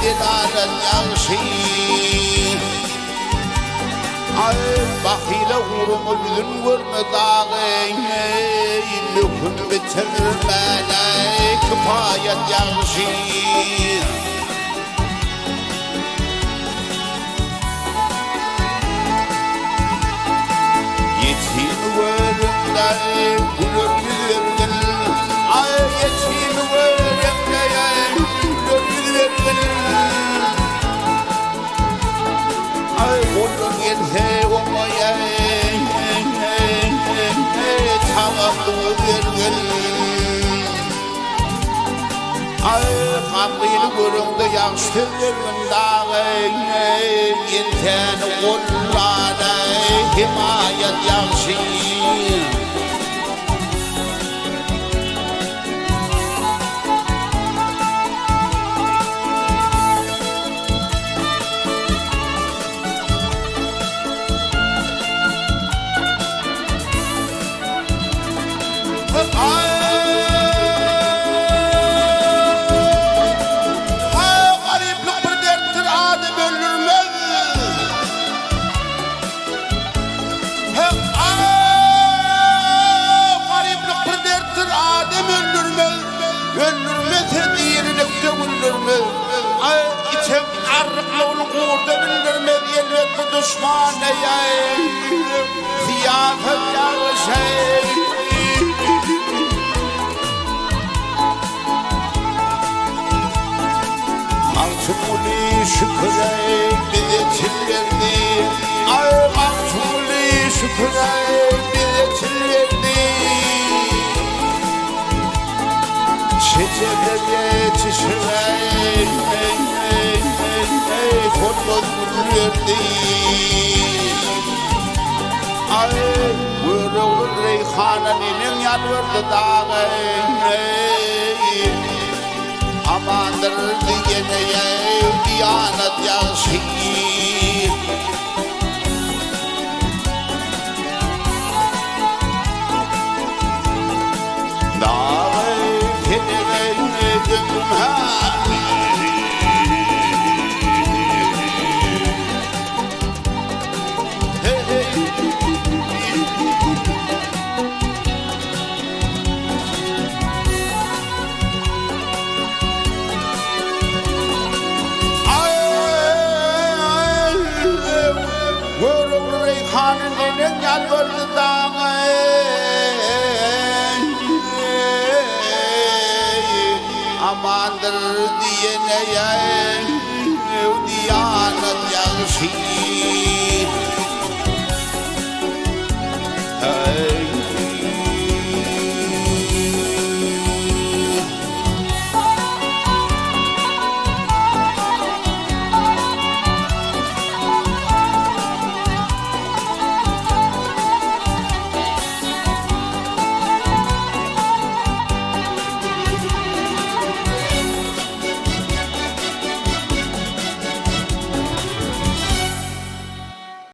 دلالة يغشي بخيلة ورمضن ورمضاغي لكم بترمانا كفاية يغشي يتين ورمضا كلهم يذرقل يتين ورمضا كلهم يذرقل كلهم ينهي وميا تعبوا يذرقل قاقيل ورمضا يغشتر من داغي ينتان قلانا حماية يغشي İçim arıklı ulğurda bildirmez elbette düşmanı ziyafet yağışay Mahtumuli şükrey bize çillerdi Mahtumuli şükrey bize çillerdi Çiçeklere çişirey Konmaz mürürdü Vırı olur reyhananının yalvardı dağı Amandır diyeneye diyanet yağşir Dağı kendine gönlüm Reyhan'ın yalvardı dağı Amandır diyeneye diyanet yağışır